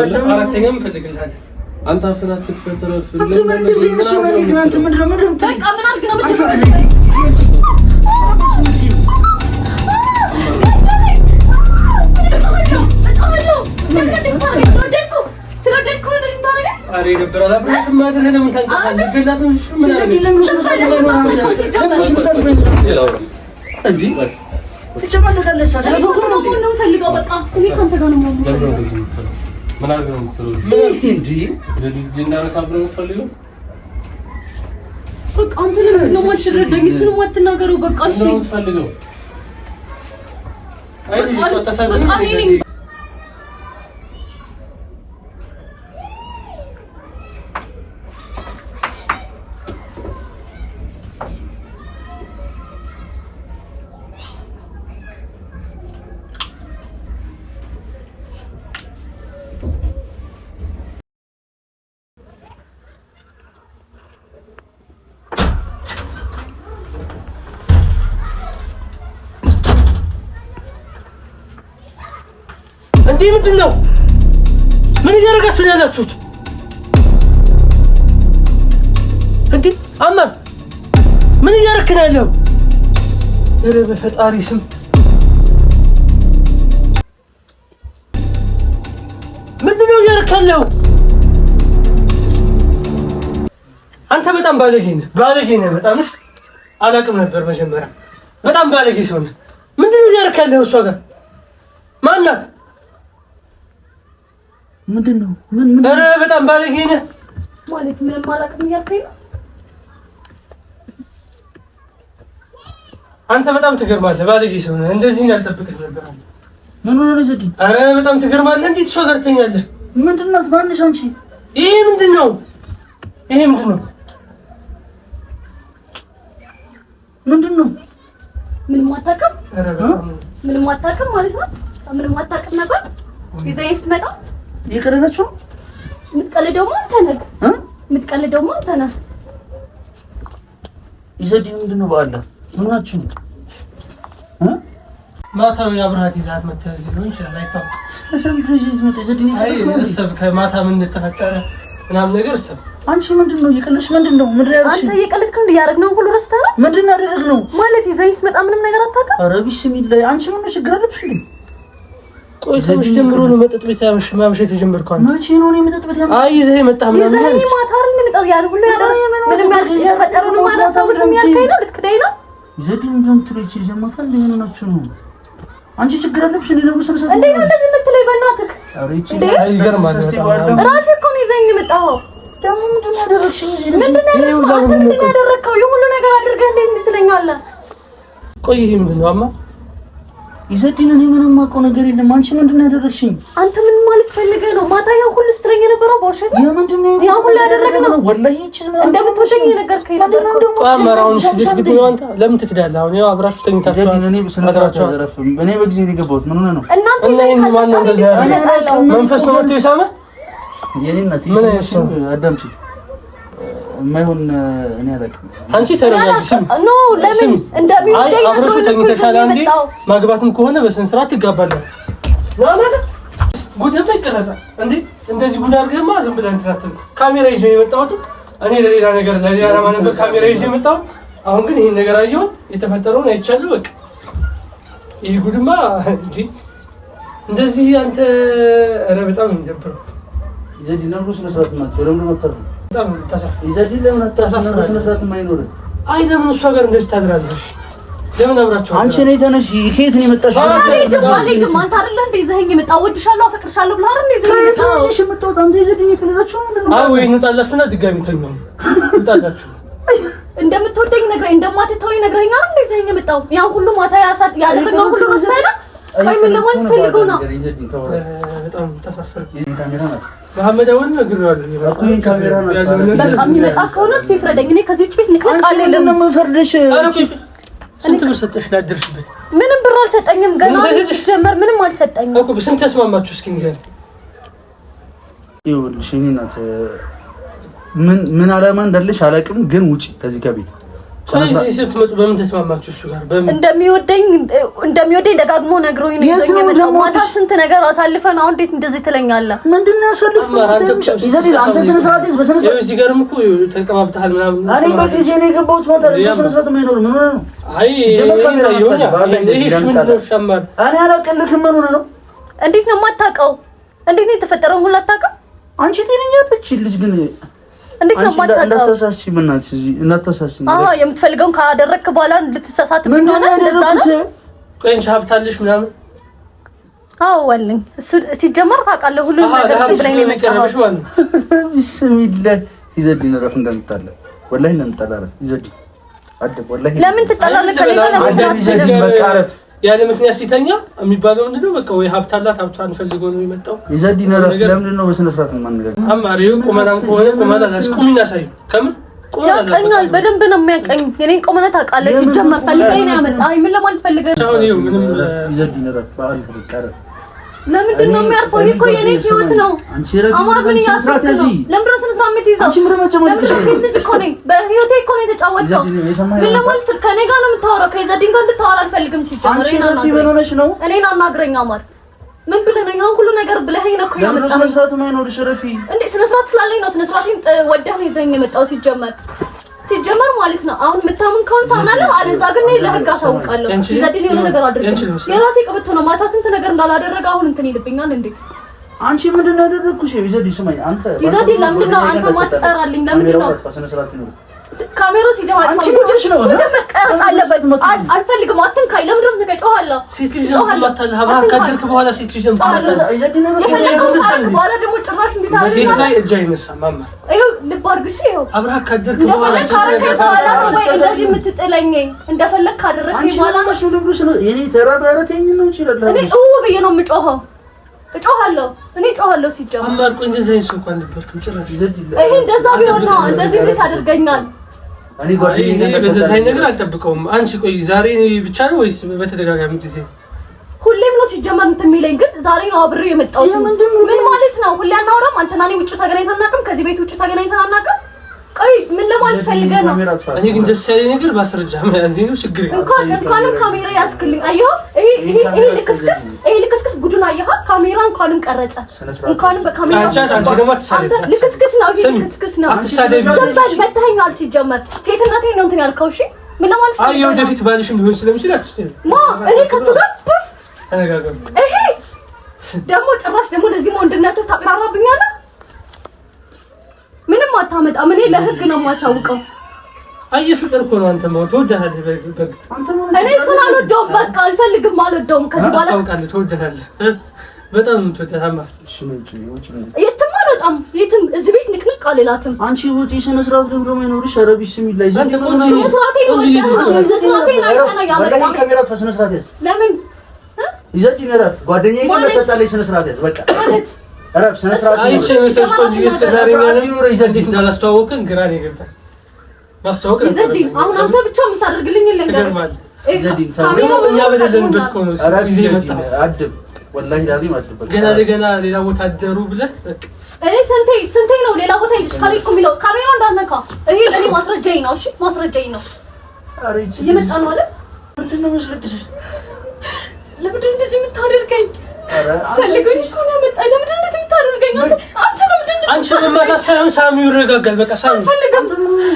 አራተኛም ፈልግልሃል አንተ አፍናት ተፈተረፍ አሬ ነበር አላብራክ ማድረግ ነው የምታንቀሳቀስ ግላጥ ነው እሱ ምን አለ እንዴ ተጨማለቀለሽ ስለዚህ ነው ፈልገው በቃ እኔ ካንተ ጋር ነው ምን አድርገው ነው የምትለው እንዴ ዘዲጅ እንዳረሳብ ነው የምትፈልገው በቃ አንተ ለምን ነው ማትረዳኝ እሱን ማትናገረው በቃ እሺ ነው የምትፈልገው አይ ልጅ ተሳሰኝ እንዴ ምንድነው ምን እያደረጋችሁ ነው ያላችሁት እንዴ አማን ምን እያደረክ ነው ያለው ኧረ በፈጣሪ ስም ምንድነው እያደረክ ያለው አንተ በጣም ባለጌ ነህ በጣም አላውቅም ነበር መጀመሪያ በጣም ባለጌ ሰው ነህ ምንድነው እያደረክ ያለው እሷ ጋር ማን ናት ምንድነው ምን ኧረ በጣም ባለጌ ነህ ማለት ምንም አላውቅም እያልከኝ ነው አንተ በጣም ትገርማለህ ባለጌ ሰው ነህ እንደዚህ እንዳልጠብቅህ ነበር ምን ሆነ ነው ዘዲ ኧረ በጣም ትገርማለህ እንዴት እሷ ጋር ትተኛለህ ምንድነው ማንሽ አንቺ ይሄ ምንድነው ምንም አታውቅም ኧረ ምንም አታውቅም ማለት ነው ምንም አታውቅም ነበር ይዘኝ ስትመጣ የቀረናችሁ የምትቀልደው አንተ ነህ ይዘዲ ምንድነው በአላ ምናችሁ ማታው ያብራሃት ይዛት መተዝ ሊሆን ይችላል አይታወቅም አይ እሰብ ከማታ ምን ተፈጠረ ምናምን ነገር እሰብ አንቺ ምንድነው የቀለድሽ ምንድነው ምድር ያርሽ አንተ የቀለድክ እንደ ያረግነው ሁሉ ረስተህ ምንድነው ያደረግነው ማለት ይዘኝ ስትመጣ ምንም ነገር አታውቅም ኧረ ቢስሚላህ አንቺ ምን ችግር አለብሽ እንዴ ቆይ ከመቼ ጀምሮ ነው መጠጥ ቤት ማምሸት የጀመርከው? መቼ ነው መጠጥ ቤት ያምሽ? አይ ይዘህ መጣህ ምናምን ማለት ነው። ማታ አይደል መጣው ያለ ሁሉ ያለ ምንም ያልተፈጠረው ነው ማለት ነው። ምንም ያልከኝ ነው ልትክዳይ ነው? ዘዲን እንትሪች ጀማታ ለምን ነው? አንቺ ችግር አለብሽ እንዴ ነው ሰብሰብ እንዴ ነው እንደዚህ የምትለኝ በእናትህ? አሬ እቺ ይገርማል። ራስህ እኮ ነው ይዘኝ የመጣኸው። ደግሞ ምንድን ነው ያደረግሽኝ? ምንድን ነው ያደረግከው? የሁሉ ነገር አድርገህ እንዴ ትለኛለህ? ቆይ ይሄ ምንድን ነው አማ ይዘዲን እኔ ምንም ማውቀው ነገር የለም አንቺ ምንድነው ያደረግሽኝ አንተ ምን ማለት ፈልገህ ነው ማታ ያው ሁሉ ስትረኝ የነበረው ባውሸት ያ ምንድነው ያው ሁሉ ያደረግነው ወላሂ እቺ ምን እንደምትወደኝ ነገርከኝ ነበር አማራውን ሽልት ግድ ነው አንተ ለምን ትክዳለህ አሁን ያው አብራችሁ ተኝታችሁ እኔ በስነስርዓት አዘረፍም እኔ በጊዜ ነው የገባሁት ምን ሆነ ነው እና ይሄን ማን ነው እንደዚህ ያለው መንፈስ ነው መጥቶ የሳመ የኔ እናት አዳምጪ ማይሆን እኔ አላውቅም አንቺ ተረጋግሽ ኖ ለምን እንደሚወደኝ አብሮሽ ተኝተሻል አንዴ ማግባትም ከሆነ በስነ ስርዓት ትጋባላችሁ ማለት ጉድ በቀረጸ እንዴ እንደዚህ ጉድ አድርገህማ ዝም ብለህ እንትራተም ካሜራ ይዤ የመጣሁት እኔ ለሌላ ነገር ነገር ካሜራ ይዤ የመጣሁ አሁን ግን ይሄን ነገር አየሁ የተፈጠረውን አይቻለሁ በቃ ይሄ ጉድማ እንዴ እንደዚህ አንተ ኧረ በጣም እንደብረው ይዘዲ ነው ስነ ስርዓት ማለት ለምን መጣሁ በጣም ተሰፍ ይዘዲ ለምን ተሰፈረ ስነ ስርዓት ማይኖር አይ ለምን እሷ ጋር እንደዚህ ታድራለሽ ለምን አብራችሁ አንቺ ነኝ ተነሽ ከየት ነው የመጣሽው አይ ደግሞ አንተ አይደለ እንደ ይዘኸኝ የመጣው ወድሻለሁ አፈቅርሻለሁ ብለህ አይደል ይዘኸኝ የመጣው እሺ የመጣው አንተ ይዘዲ የትነራችሁ ምንድነው አይ ወይ እንጣላችሁና ድጋሚ ተኛው እንጣላችሁ እንደምትወደኝ ነግረኝ እንደማትተወኝ ነግረኝ አይደል ይዘኸኝ የመጣው ያን ሁሉ ማታ ያሳጥ ያደረገው ሁሉ ረሳይና ቆይ ምን ለማለት ፈልገው ነው በጣም ተሰፈረ ይሄን ካሜራ ነው መሐመድ አሁን ነግሬዋለሁ ይሄን ካሜራ ነው በቃ የሚመጣ ከሆነ እሱ ይፍረደኝ እኔ ከዚህ ውጭ ቤት ንቀቃለ ለምን መፈርደሽ ስንት ብር ሰጠሽ ላድርሽበት ምንም ብር አልሰጠኝም ገና ጀመር ምንም አልሰጠኝም እኮ በስንት ተስማማችሁ እስኪ ንገር ይኸውልሽ እኔ እናት ምን አላማ እንዳለሽ አላውቅም ግን ውጪ ከዚህ ከቤት ስለዚህ ስትመጡ በምን ተስማማችሁ? እሱ ጋር በምን እንደሚወደኝ ደጋግሞ ነግሮኝ ነው የመጣው። ማታ ስንት ነገር አሳልፈን አሁን እንዴት እንደዚህ ትለኛለህ? ምንድነው ያሳልፈው? ይዘዲ አንተ ስነ ስርዓት በስነ ስርዓት እዚህ ጋርም እኮ ተቀባብተሃል ምናምን። እኔ በጊዜ ነው የገባሁት። ማታ በስነ ስርዓት የማይኖር ምን ሆነ ነው? አይ ይሄ ምንድነው ሻማር? እኔ አላቀልክም። ምን ሆነ ነው? እንዴት ነው የማታውቀው? እንዴት ነው የተፈጠረውን ሁሉ አታውቅም? አንቺ ጤነኛ ነች ልጅ ግን እንዴት ነው የማታውቀው? እንዳታሳሺ በእናትሽ እዚህ እንዳታሳሺ። የምትፈልገውን ካደረግክ በኋላ እንድትሳሳት ምን ሆነ? እንደዛ ነው። ቆይ እንጂ ሀብታለሽ ምናምን? አዎ አለኝ። እሱ ሲጀመር ታውቃለህ ሁሉንም ነገር ብለኝ ነው የመጣው። ቢስሚላህ ይዘዲ ነረፍ እንደምጣለ ወላሂ እንደምጣለ ይዘዲ አደብ ወላሂ ለምን ትጣላለህ? ከኔ ጋር ለምን መቃረፍ ያለ ምክንያት ሲተኛ የሚባለው ምንድነው? በቃ ወይ ሀብታላት ሀብታን ፈልጎ ነው የመጣው። ይዘዲ ነረፍ ለምንድን ነው በስነ ስርዓት ማንገር? አማሪው ቁመናን ከሆነ ቁመና ላስቁሚና ሳይ ከምር ያቀኛል። በደንብ ነው የሚያቀኝ። የኔን ቁመና ታውቃለህ። ሲጀመር ፈልገኝ ነው ያመጣኝ። ምን ለማለት ፈልገህ ነው? አሁን ይኸው ምንም ይዘዲ ነረፍ ባል ፍቅር ለምንድን ነው የሚያርፈው? ይሄ እኮ የኔ ህይወት ነው። አማር ምን ያስፈልግ ነው? ለምን ስነ ስርዓት የምትይዘው? አንቺ ምንም አጨማለሽ ልጅ እኮ ነኝ። በህይወቴ እኮ ነው የተጫወተው። ምን ለማለት ከኔ ጋር ነው የምታወራው? ከይዘዲን ጋር እንድታወራ አልፈልግም። ሲጀመር እኔን አናግረኝ አማር። ምን ብለህ ነው ይሄን ሁሉ ነገር ብለኸኝ ነው እኮ ያመጣው? ስነ ስርዓት ማይኖርሽ ረፊ እንዴ ስነ ስርዓት ስላለኝ ነው። ስነ ስርዓቴን ወደህ ነው ይዘኝ የመጣው ሲጀመር ማለት ነው። አሁን የምታምን ከሆነ ታምናለህ። አለዛ ግን ለህግ አሳውቃለሁ። ይዘዲን የሆነ ነገር አድርገህ የራሴ ቅብቶ ነው። ማታ ስንት ነገር እንዳላደረገ አሁን እንትን ይልብኛል እንዴ። አንቺ ምንድነው ያደረግኩሽ? ይዘዲ ስማኝ አንተ ይዘዲ ለምንድን ነው አንተ ማትጠራልኝ? ለምንድን ነው ስነ ስርዓት ነው ካሜራው ሲጀምር አንቺ ጉድሽ ነው መቀረጽ አለበት። አልፈልግም። አትንካኝ። ለምንድን ነው ተጨዋለሁ? ሴት ልጅ ነው ማታለህ። ሀብራ ካደርክ በኋላ ሴት ልጅ ነው ማታለህ። ይዘዲ ነው በኋላ ደግሞ ጭራሽ እንድታረግ ሴት ላይ እጅ አይነሳም። ማማ ይኸው ልብ አድርግሽ። ይኸው ሀብራ ካደርክ በኋላ ወይ እንደዚህ የምትጥለኝ እንደፈለግ ካደረግኝ በኋላ ነው የኔ ተራባረተኝ ነው ይችላል። እኔ ብዬ ነው የምጮኸው። እጮሃለሁ ሲጀምር አማር ቆይ እንደዚህ አይነት ሰው እንኳን ነበርክም ጭራሽ። ይሄ እንደዛ ቢሆን ነው እንደዚህ እንዴት አድርገኛል? እኔ ጓደኛዬ እንደዚህ አይነት ነገር አልጠብቀውም። አንቺ ቆይ ዛሬ ብቻ ነው ወይስ በተደጋጋሚ ጊዜ? ሁሌም ነው ሲጀመር እንትን የሚለኝ ግን ዛሬ ነው አብሬ የመጣሁት። ምን ማለት ነው? ሁሌ አናወራም? አንተና እኔ ውጭ ተገናኝተን አናውቅም? ከዚህ ቤት ውጭ ተገናኝተን አናውቅም? ቆይ ምን ለማለት ፈልገህ ነው? እኔ ግን ደስ ያለኝ ነገር ማስረጃ መያዝ ነው። ችግር እንኳንም ካሜራ ያስክልኝ። አየኸው? ይሄ ልክስክስ ጉዱን አየኸው? ካሜራ እንኳንም ቀረጸ። እንኳንም በካሜራ አንቺ ደግሞ አትሳደብ። ልክስክስ ነው። ይሄ ልክስክስ ነው። አትሳደብ። ዘባሽ መተኸኛል። ሲጀመር ሴትነቴን ነው እንትን ያልከው። እሺ ምን ለማለት ፈልገህ ነው? አየው ወደፊት ባልሽም ሊሆን ስለሚችል አትስደብ። እኔ ከሱ ጋር ተነጋገሩ። ይሄ ደግሞ ጭራሽ ደግሞ ለዚህ ወንድነትህ ታቅራራብኛለህ። ምንም አታመጣም። እኔ ለህግ ነው የማሳውቀው። አየህ ፍቅር እኮ ነው። አንተ ማለት ትወዳለህ። በግድ እኔ እሱን አልወደውም። በቃ አልፈልግም፣ አልወደውም። ከዚህ በኋላ ታውቃለህ፣ ትወዳለህ። በጣም ትወዳለህ። እሺ ነው የትም አልወጣም። የትም እዚህ ቤት ንቅንቅ አልላትም። አንቺ ውጪ ስነ ስርዓት ደግሞ የኖርሽ አረቢስ ሚላይ አንተ ቆንጆ ስነ ስርዓቴን አይተና ያመጣ ካሜራ ስነ ስርዓት ያዝ። ለምን ይዘት ይነረፍ ጓደኛዬ ለተሳለኝ ስነ ስርዓት ያዝ። በቃ ማለት አረብ ስነ ስርዓት አይቼ መሰለሽ ቆንጆ እስከዛሬ ያለው ይዘዲት እንዳላስተዋወቀን ግራ ነው የገባኝ። ማስተዋወቅ ይዘዲት አሁን አንተ ብቻ የምታደርግልኝ ለንገር ይዘዲት ካሜራው እኛ በደለንበት እኮ ነው ጊዜ መጣ። አድብ ወላሂ ላዚም አድብ። ገና ሌላ ቦታ አደሩ ብለህ በቃ እኔ ስንቴ ነው ሌላ ቦታ ይልሽ ካለልኩ የሚለው ካሜራው እንዳትነካ። ይሄ ለኔ ማስረጃዬ ነው። እሺ ማስረጃዬ ነው። አሬጂ እየመጣ ነው አይደል? ምንድን ነው መስለጥሽ? ለምንድን ነው እንደዚህ የምታደርገኝ? ፈልገኝ እኮ ነው የመጣኝ። ለምንድን ነው እንደዚህ የምታደርገኝ? አንተ ለምንድን ነው አንቺ መማታት ሳይሆን ሳሚው ይረጋጋል። በቃ ሳሚው ፈልገም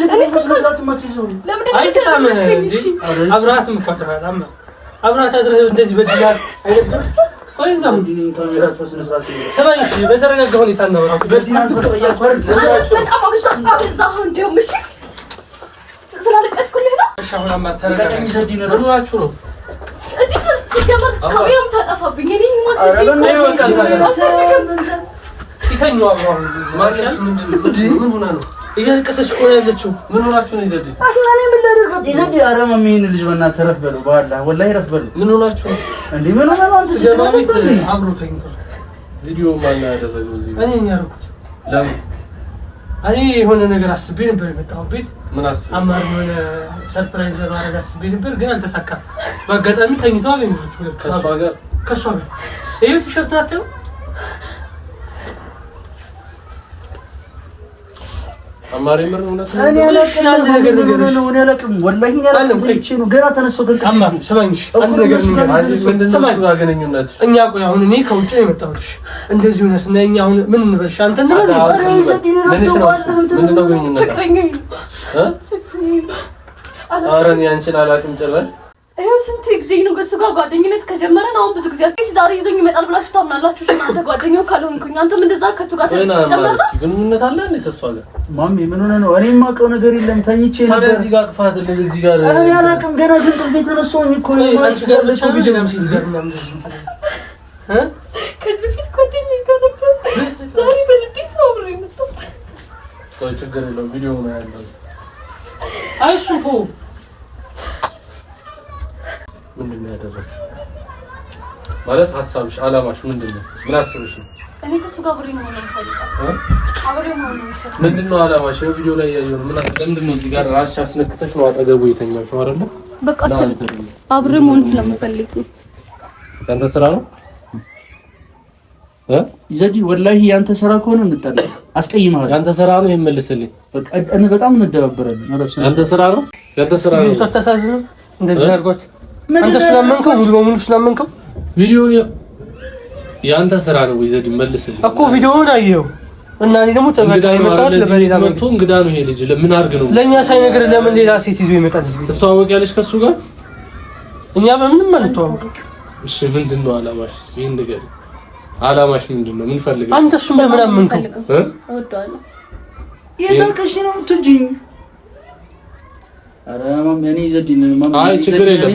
እኔ ስነስርዓት ማትይዘው ለምንድን አይ ሳም እንጂ አብራትም እኮ ተባለ አማ አብራት አድረህ እንደዚህ በድጋር አይደለም ኮይዛም ዲኒን ካሜራ ስነስርዓት ሰማይ በተረጋጋ ሁኔታ ነው ነው በዲናን ተጠያቅ ወርድ በጣም አብዛው እንደውም እሺ ስላለቀስኩልህ ነው። እሺ አሁን አማ ተረጋጋ። ይዘዲን ሩዋችሁ ነው እንዴ ሲጀመር ካሜራም ታጠፋብኝ። እኔ ይተኛው አብራው ማለት ምን ሆነ ነው እያለቀሰች እኮ ያለችው? ምን ሆናችሁ ነው? ይዘዲ አሁን ምን ላደርጋት? ይዘዲ አረም ምን ልጅ በእናትህ ተረፍ በለው። በኋላ ወላሂ ረፍ በለው። ምን ሆናችሁ ነው እንዴ? ምን ሆነ ነው? አንተ ጀማሚት አብሮ ተኝቶ ቪዲዮ ማን ያደረገው? እዚህ እኔ ነኝ ያደረኩት። ለምን? እኔ የሆነ ነገር አስቤ ነበር የመጣሁት ቤት። ምን አስቤ? አማር የሆነ ሰርፕራይዝ ለማድረግ አስቤ ነበር ግን አልተሳካም። በአጋጣሚ ተኝቶ አገኘኋቸው። ከሷ ጋር ይሄው ቲሸርት ናቸው። አማሪ ምር ነው እኔ አላቅም ነው እኔ አላቅም ወላሂ እኔ አላቅም ነው ገና ተነስቶ ግን አማ ስማኝሽ አንድ ነገር ነው ያገናኙነት እኛ ቆይ አሁን እኔ ከውጭ ነው የመጣሁት እንደዚህ ሆነስ እና እኛ አሁን ምን እንበልሽ አንተ እንበልሽ ምንድነው ግንኙነት አረን ያንቺን አላቅም ጭራሽ ይሄው ስንት ጊዜ ነው ከሱ ጋር ጓደኝነት ከጀመረን አሁን ብዙ ጊዜ ዛሬ ይዞኝ ይመጣል ብላችሁ ታምናላችሁ? እናንተ ጓደኛው ካልሆንኩኝ አንተም እንደዛ ከሱ ጋር ተጨመረ ግንኙነት አለ እንዴ ከሱ ጋር? ማሚ ምን ሆነ ነው? እኔ የማውቀው ነገር የለም። ተኝቼ ነበር። እዚህ ጋር ቅፋት ልጅ እዚህ ጋር እኔ አላውቅም። ገና ግን ቤት ተነሳሁኝ እኮ ነው ማለት ጋር ለሰው ቪዲዮ ነው ሲል ጋር ምናምን ከዚህ በፊት ጓደኛዬ ጋር ነበር። ዛሬ በልዴት ነው አብሬ የመጣው። ቆይ ችግር የለውም ቪዲዮ ነው ያለው። አይሱፉ ምንድነው ያደረግሽ? ማለት ሐሳብሽ አላማሽ ምንድነው? ምን አስበሽ ነው? እኔ ከሱ ጋር አብሬ ነው የምፈልገው። አብሬ ነው የምፈልገው። ምንድነው አላማሽ? ቪዲዮ ላይ ያየው ምን ለምንድነው እዚህ ጋር ራስሽ አስነክተሽ ነው አጠገቡ የተኛሽው አይደለ? በቃ አብሬ መሆን ስለምፈልግ ነው። ያንተ ስራ ነው ይዘዲ ወላሂ ያንተ ስራ ከሆነ እንጣላ አስቀይማለሁ። ያንተ ስራ ነው ይመልስልኝ። በቃ እኔ በጣም እንደባበራለን። ያንተ ስራ ነው ያንተ ስራ ነው። ተታሳዝነው እንደዚህ አድርጓት አንተ ስላመንከው ሙሉ በሙሉ ስላመንከው ቪዲዮ ያንተ ስራ ነው ይዘዲ መልስልኝ እኮ ቪዲዮውን አየው እና እኔ ደግሞ ተበቃ የመጣሁት ለበሌላ መጥቶ እንግዳ ነው ይሄ ልጅ ለምን አድርግ ነው ለኛ ሳይነግር ለምን ሌላ ሴት ይዞ ይመጣል? እዚህ ቤት ትተዋወቂያለሽ ከሱ ጋር? እኛ በምንም አንተዋወቅ። እሺ ምንድነው አላማሽ? ይሄን ነገር አላማሽ ምንድነው? ምን ፈልገሽ? አንተ እሱን ለምን አመንከው? እወደዋለሁ። የታውቀሽ ነው የምትወጂኝ? ኧረ ማም እኔ ይዘዲን ማም አይ ችግር የለም።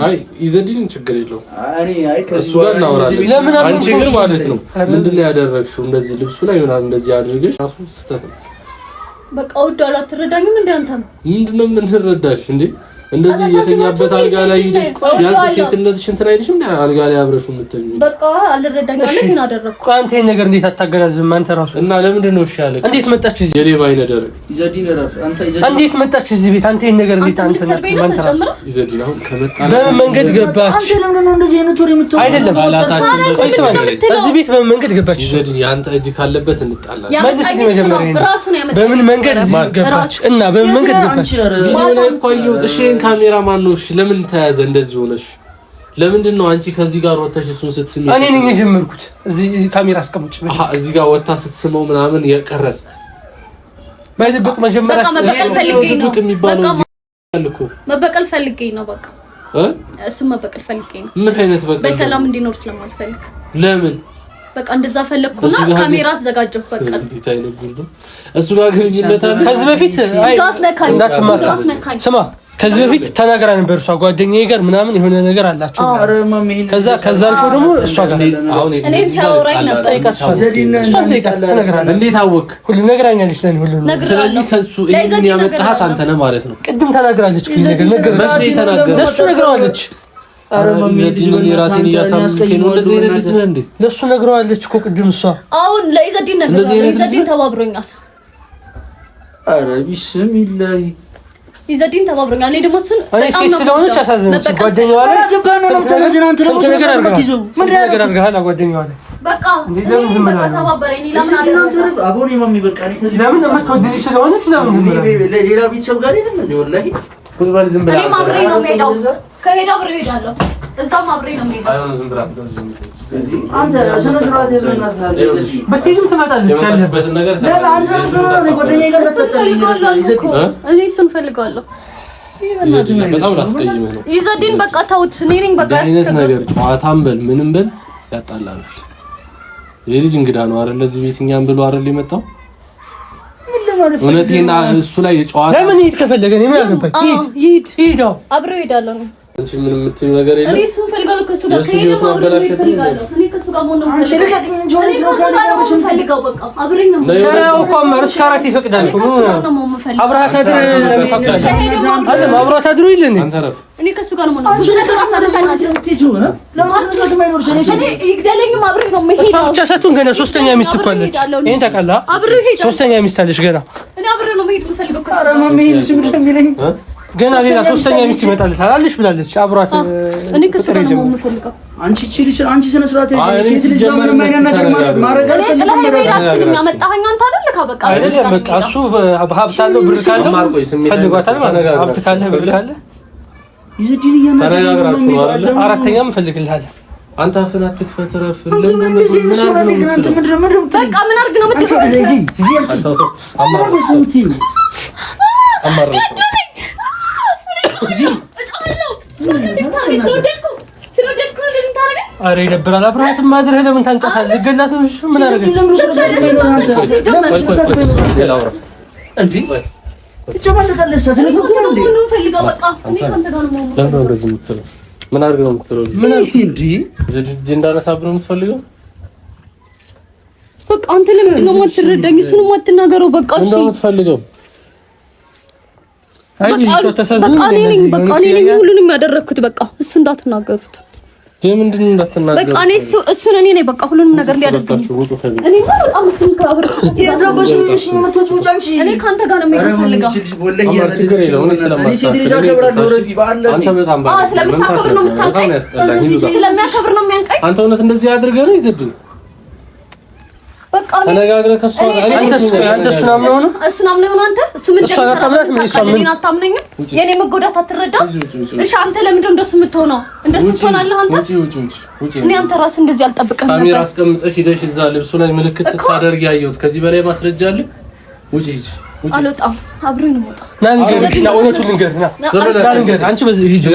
አይ ይዘዲን ችግር የለውም። አይ ከሱ ጋር እናወራለን። ለምን አንቺ ግን ማለት ነው ምንድነው ያደረግሽው? እንደዚህ ልብሱ ላይ ምናምን እንደዚህ አድርገሽ ራሱ ስተት ነው። በቃ እወደዋለሁ። አትረዳኝም እንዴ አንተም? ምንድነው የምንረዳሽ እንዴ? እንደዚህ የተኛበት አልጋ ላይ ሂደሽ ቢያንስ ሴትነትሽ እንትን አይልሽም? አልጋ ላይ አብረሽው የምትተኙ በቃ አልረዳኝም አለ ግን አደረኩ። አንተ ይሄን ነገር እንዴት አታገናዝብም? አንተ ራሱ እና ለምንድን ነው እሺ ያለ? እንዴት መጣች እዚህ? የሌባ አይነ ደረግ ይዘዲን ረፍ አንተ ይዘዲን እንዴት መጣች እዚህ ቤት? አንተ ይሄን ነገር እንዴት አንተ ራሱ ይዘዲን አሁን ከመጣ በምን መንገድ ገባች? አንተ ለምን ነው እንደዚህ አይነት ወሬ የምትወጣው? አይደለም ቆይ ስማ፣ እዚህ ቤት በምን መንገድ ገባች? ይዘዲን ያንተ እጅ ካለበት እንጣላለን። መልስ መጀመሪያ በምን መንገድ ገባች እና በምን መንገድ ገባች? እሺ ካሜራ ማን ነው? እሺ ለምን ተያዘ? እንደዚህ ሆነሽ ለምንድን ነው አንቺ ከዚህ ጋር ወጣሽ? እሱን ስትስሚ እኔ ነኝ የጀመርኩት። እዚህ ካሜራ አስቀምጭ እዚህ ጋር ወጣ ስትስመው ምናምን የቀረጽ ባይደብቅ መጀመሪያ መበቀል ፈልጌ ነው። መበቀል ፈልጌ ነው። በቃ እሱ መበቀል ፈልጌ ነው። ምን አይነት በቀል? በሰላም እንዲኖር ስለማልፈልግ። ለምን? በቃ እንደዛ ፈለግኩና ካሜራ አዘጋጀሁ። በቃ እንዴት አይነት ጉድ ነው እሱ ጋር ግንኙነት አለ? ከዚህ በፊት አይ እንዳትማታ ስማ ከዚህ በፊት ተናገራ ነበር እሷ ጓደኛዬ ጋር ምናምን የሆነ ነገር አላችሁ። ከዛ አልፎ ደግሞ እሷ ጋር አሁን እኔን ታወራኝ ነበር። እሷ ተናገራለች። እንዴት አወቅ? ሁሉ ነገር አኛለች ለኔ ሁሉ ነገር። ስለዚህ ከሱ ይሄን ያመጣሃት አንተ ነህ ማለት ነው። ቅድም ተናገራለች እኮ ነገር ለሱ ነግረዋለች። አረ ማሚ ልጅ ምን ራሴን እያሳመንከኝ ነው። እንደዚህ አይነት ልጅ ነህ እንዴ? ለሱ ነግረዋለች እኮ ቅድም እሷ። አሁን ለኢዘዲን ነግረዋለች። ለኢዘዲን ተባብሮኛል። አረ ቢስሚላህ ኢዘዲን ተባብሮኛል። እኔ ደግሞ እሱን በጣም ነው ስለሆነች አሳዘነች። ጓደኛዋ ላይ ስንት ነገር አድርገሃል ጓደኛዋ ላይ በቃ ተባበረኝ። አቦኔ ማሚ በቃ እኔ ከዚህ ለምን የምትወድልሽ ስለሆነች ለምን ሌላ ቤተሰብ ጋር አይደለም እንዴ? ወላሂ ቁጥባል ዝም ብላ እኔ አብሬ ነው የምሄደው። ከሄደው አብሬ እሄዳለሁ። እዛም አብሬ ነው የምሄደው። አይሆንም ዝም ብላ አንተ ስነ ስርዓት ያዘናት በትይዝም ትመጣለች ያለበት ነገር አንተ ነው ጓደኛዬ ጋር ተፈጠረኝ እኔ እሱን ፈልጋለሁ። በጣም ላስቀይምህ ነው ኢዘዲን በቃ ተውት። እኔ ነኝ በቃ አይነት ነገር ጨዋታም በል ምንም በል ያጣላናል። ይሄ ልጅ እንግዳ ነው አይደል? ለዚህ ቤት እኛም ብሎ አይደል የመጣው? እውነቴና እሱ ላይ የጨዋታ ለምን ይሄድ ከፈለገ ነው የሚያገባኝ? ይሄድ አብረው ይሄዳሉ ነው አንቺ ምንም የምትይው ነገር የለም። እኔ እሱን ፈልጋለሁ። ከሱ ጋር ከሄደ አብረው ይፈልጋለሁ። እኔ ከሱ ጋር ሆኖ ፈልጋለሁ። በቃ አብረኝ ነው ሸራው እኮ ማርስ ካራክት ይፈቅዳል እኮ አብራታ ድር አብራታ ድሩ ይልን አንተ ረፍ እኔ ከሱ ጋር ነው ብዙ ነገር ይግደለኝም አብረህ ነው የምሄደው። ብቻ ሰቱን ገና ሶስተኛ ሚስት እኮ አለች። ይሄን ታውቃለህ? ሶስተኛ ሚስት አለች ገና። እኔ አብረህ ነው የምሄድ የምፈልገው። ኧረ ማሚ ልጅ ምን እንደሚለኝ ገና ሌላ ሶስተኛ ሚስት ይመጣልታል አለሽ ብላለች። አብሯት እኔ ከሱ ጋር ነው የምፈልገው። አንቺ ስነ ስርዓት ሴት ልጅ ምን አይነት ነገር ማድረግ አልፈልግም። ያመጣኸኝ አንተ አይደል? በቃ አይደለም በቃ እሱ ሀብት አለው ብር ካለው ፈልጓታል ማለት ነው። ሀብት ካለ ብር ካለ ይዘዲን ተነጋግራችሁ ነው አይደል? አራተኛም እንፈልግልሃለን። አንተ አፍን አትክፈት ረፍ በቃ ምን አድርግ ነው የምትለው? አሬ ይደብራል። አብረሃትም ማድረህ ለምን ታንቀታለህ? ገላት ነው እሱ ምን አደረገች? ምን አድርገህ ነው የምትለው? ምን እንዴ ዘጅ እንዳነሳብህ ነው የምትፈልገው? በቃ አንተ ለምንድን ነው የማትረዳኝ? እሱን የማትናገረው በቃ እሺ እንደው የምትፈልገው አይ በቃ እኔ ነኝ ሁሉንም ያደረኩት። በቃ እሱ እንዳትናገሩት። ምንድን ነው እንዳትናገሩት? በቃ እኔ ነኝ በቃ ሁሉንም ነገር ሊያደርግልኝ። እኔ በጣም ትንካብር እኔ ካንተ ጋር ነው የምፈልገው። ስለምታከብር ነው የምታንቀኝ። ስለሚያከብር ነው የሚያንቀኝ። አንተ እውነት እንደዚህ አድርገህ ነው ይዘድኝ በቃ ተነጋግረህ ከእሷ ጋር አንተ እሱን አምነው ነው አንተ እሱ ምን አታምነኝም? የኔ መጎዳት አትረዳም? እሺ አንተ ለምንድን እንደሱ የምትሆነው? እንደሱ ትሆናለህ አንተ? እኔ አንተ ራስህ እንደዚህ አልጠብቅህም። ካሜራ አስቀምጠሽ ሂደሽ እዛ ልብሱ ላይ ምልክት ስታደርጊ ያየሁት። ከዚህ በላይ ማስረጃ አለ? ውጪ አልወጣም። አብረን ነው ወጣ ናንገርና እውነቱን ልንገርና ናንገር አንቺ በዚህ ሂጂ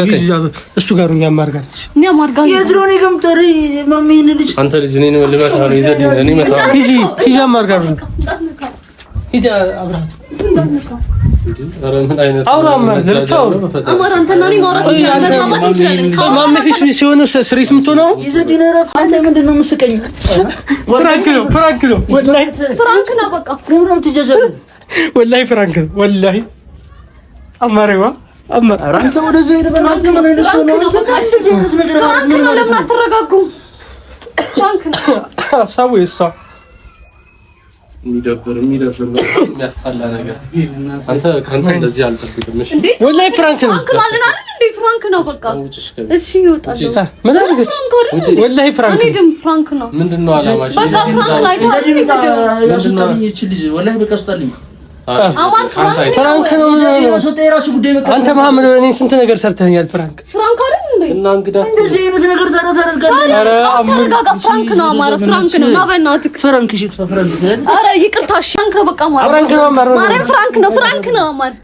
እሱ ጋር ነው ያማርጋለች። እኔ አማርጋለሁ የድሮኔ ገምተሪ ማሚን ልጅ አንተ ልጅ እኔን ልመታ ነው ይዘድኝ እኔ መታ ሂጂ አማርጋለሁ። ሂጂ አብራት ምን አይነት አውራማ ለብቻው አማራ አንተና እኔ ማውራት እንችላለን። ማሜ ፊሽ ሲሆን ስሪስ የምትሆነው ይዘድኝ ረፍ። አንተ ምንድን ነው የምስቀኝ? ፍራንክ ነው ወላሂ ፍራንክ ነው በቃ ለምን ትጀዘሉ? ወላሂ ፍራንክ ነው ወላሂ አማሬዋ አንተ ወደዚህ ሄደ በእናትህ ምን አይነት ሰው ነው? ፍራንክ ነው። ለምን አትረጋጉም? ፍራንክ ነው ሀሳቡ የእሷ የሚደብር የሚያስጠላ ነገር። አንተ እንደዚህ አልጠብቅም። እሺ ወላሂ ፍራንክ ነው። ፍራንክ ነው በቃ እሺ ይወጣል። ምን አደረገች? ወላሂ ፍራንክ ነው። እኔ ፍራንክ ነው። ምንድነው አላማሽ? በቃ ፍራንክ ላይ ወላሂ በቃ ስጣልኝ። አማን ፍራንክ ነው። የራሱ ጉዳይ በቃ አንተ መሐመድ እኔ ስንት ነገር ሰርተኛል። ፍራንክ አይደል እንዴ? እና እንግዳ እንደዚህ አይነት ነገር ታደርጋለህ? ኧረ ተረጋጋ። ፍራንክ ነው አማረ ፍራንክ ነው። ና በእናትህ ፍራንክ እሺ ፍራንክ። ኧረ ይቅርታ እሺ ፍራንክ ነው በቃ አማረ ፍራንክ ነው አማረ ፍራንክ ነው አማረ